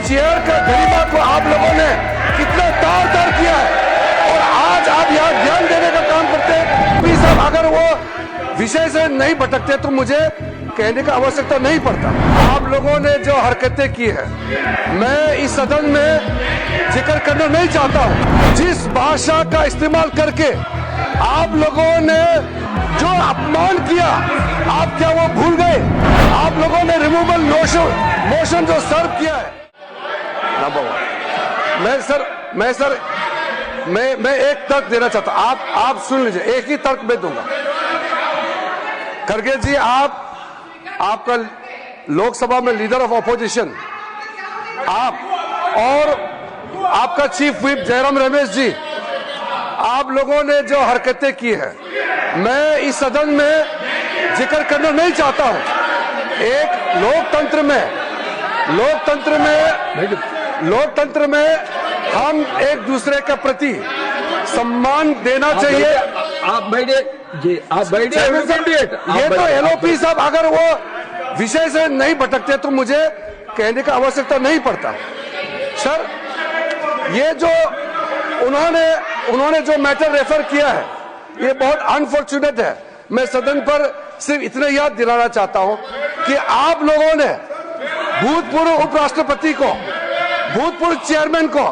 Chair का गरिमा को आप लोगों ने कितना तार तार किया है, और आज आप यहाँ ध्यान देने का काम करते हैं। प्लीज साहब, अगर वो विषय से नहीं भटकते तो मुझे कहने का आवश्यकता नहीं पड़ता। आप लोगों ने जो हरकतें की है, मैं इस सदन में जिक्र करना नहीं चाहता हूँ। जिस भाषा का इस्तेमाल करके आप लोगों ने जो अपमान किया, आप क्या वो भूल गए? आप लोगों ने रिमूवल मोशन जो सर्व किया है, मैं एक तर्क देना चाहता हूं। आप सुन लीजिए, एक ही तर्क मैं दूंगा। खड़गे जी, आपका लोकसभा में लीडर ऑफ ऑपोजिशन, आप और आपका चीफ व्हिप जयराम रमेश जी, आप लोगों ने जो हरकतें की है, मैं इस सदन में जिक्र करना नहीं चाहता हूं। एक लोकतंत्र में हम एक दूसरे के प्रति सम्मान देना चाहिए। आप बैठिए जी, आप बैठिए। ये तो एलओपी साहब, अगर वो विषय से नहीं भटकते तो मुझे कहने का आवश्यकता नहीं पड़ता। सर, ये जो उन्होंने जो मैटर रेफर किया है, ये बहुत अनफॉर्चुनेट है। मैं सदन पर सिर्फ इतना याद दिलाना चाहता हूं कि आप लोगों ने भूतपूर्व उपराष्ट्रपति को, भूतपूर्व चेयरमैन को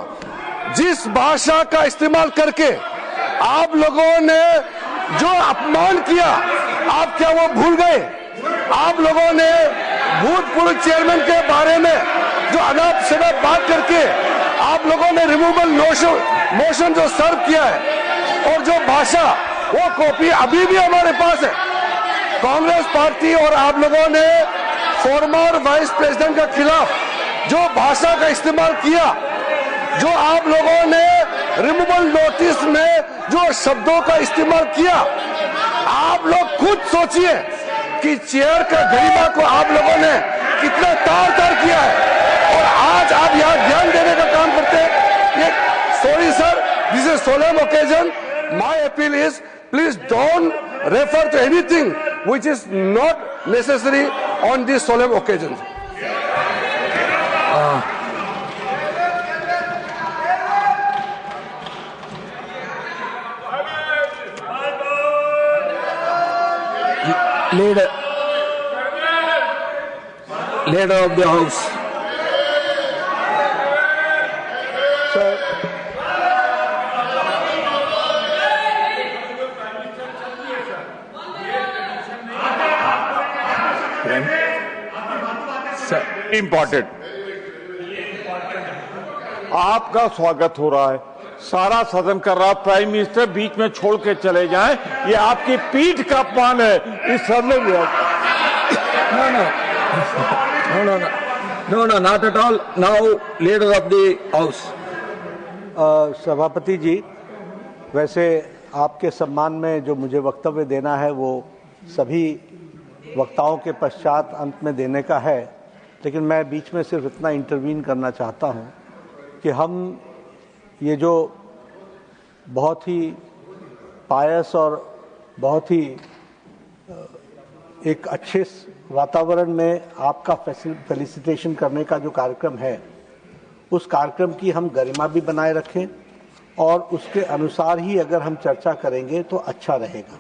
जिस भाषा का इस्तेमाल करके आप लोगों ने जो अपमान किया, आप क्या वो भूल गए? आप लोगों ने भूतपूर्व चेयरमैन के बारे में जो अनाप शनाप बात करके आप लोगों ने रिमूवल मोशन जो सर्व किया है, और जो भाषा, वो कॉपी अभी भी हमारे पास है। कांग्रेस पार्टी और आप लोगों ने फॉर्मर वाइस प्रेसिडेंट के खिलाफ जो भाषा का इस्तेमाल किया, जो आप लोगों ने रिमूवल नोटिस में जो शब्दों का इस्तेमाल किया, आप लोग खुद सोचिए कि चेयर का गरिमा को आप लोगों ने कितना तार तार किया है, और आज आप यहाँ ध्यान देने का काम करते हैं। ये sorry sir, this is solemn occasion. My appeal is, please don't refer to anything which is not necessary on this solemn occasion. Leader of the House. Important, आपका स्वागत हो रहा है, सारा सदन कर रहा, प्राइम मिनिस्टर बीच में छोड़ के चले जाएं, ये आपकी पीठ का अपमान है इस सदन में। No, not at all. Now, leader of the House. सभापति जी, वैसे आपके सम्मान में जो मुझे वक्तव्य देना है वो सभी वक्ताओं के पश्चात अंत में देने का है, लेकिन मैं बीच में सिर्फ इतना इंटरवीन करना चाहता हूं कि हम ये जो बहुत ही पायस और बहुत ही एक अच्छे वातावरण में आपका फेलिसिटेशन करने का जो कार्यक्रम है, उस कार्यक्रम की हम गरिमा भी बनाए रखें, और उसके अनुसार ही अगर हम चर्चा करेंगे तो अच्छा रहेगा।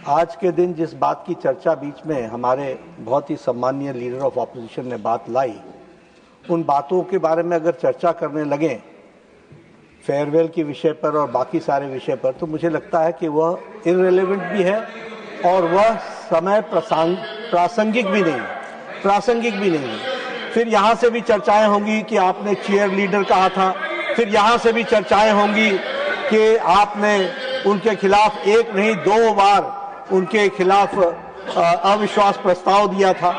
आज के दिन जिस बात की चर्चा बीच में हमारे बहुत ही सम्मानीय लीडर ऑफ ऑपोजिशन ने बात लाई, उन बातों के बारे में अगर चर्चा करने लगे फेयरवेल के विषय पर और बाकी सारे विषय पर, तो मुझे लगता है कि वह इररिलेवेंट भी है और वह समय प्रासंगिक भी नहीं है। फिर यहाँ से भी चर्चाएं होंगी कि आपने चेयर लीडर कहा था, फिर यहाँ से भी चर्चाएं होंगी कि आपने उनके खिलाफ एक नहीं 2 बार उनके खिलाफ अविश्वास प्रस्ताव दिया था।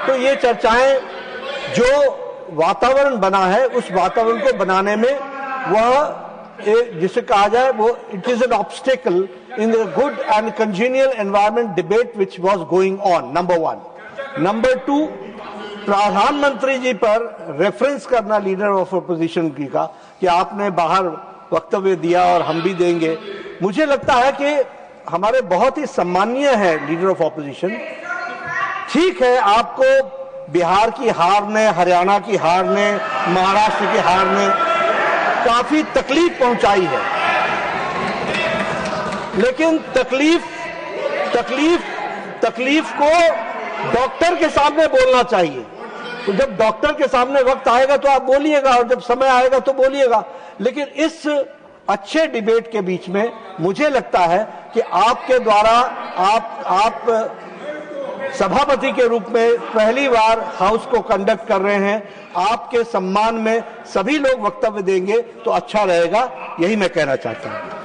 तो ये चर्चाएं, जो वातावरण बना है, उस वातावरण को बनाने में वह जिसे कहा जाए वो it is an obstacle in the good and congenial environment debate which was going on, number 1। Number 2, प्रधानमंत्री जी पर रेफरेंस करना लीडर ऑफ अपोजिशन की का कि आपने बाहर वक्तव्य दिया और हम भी देंगे। मुझे लगता है कि हमारे बहुत ही सम्मानीय है लीडर ऑफ ऑपोजिशन। ठीक है, आपको बिहार की हार ने, हरियाणा की हार ने, महाराष्ट्र की हार ने काफी तकलीफ पहुंचाई है। लेकिन तकलीफ को डॉक्टर के सामने बोलना चाहिए। तो जब डॉक्टर के सामने वक्त आएगा तो आप बोलिएगा, और जब समय आएगा तो बोलिएगा। लेकिन इस अच्छे डिबेट के बीच में मुझे लगता है कि आपके द्वारा आप सभापति के रूप में पहली बार हाउस को कंडक्ट कर रहे हैं, आपके सम्मान में सभी लोग वक्तव्य देंगे तो अच्छा रहेगा, यही मैं कहना चाहता हूं।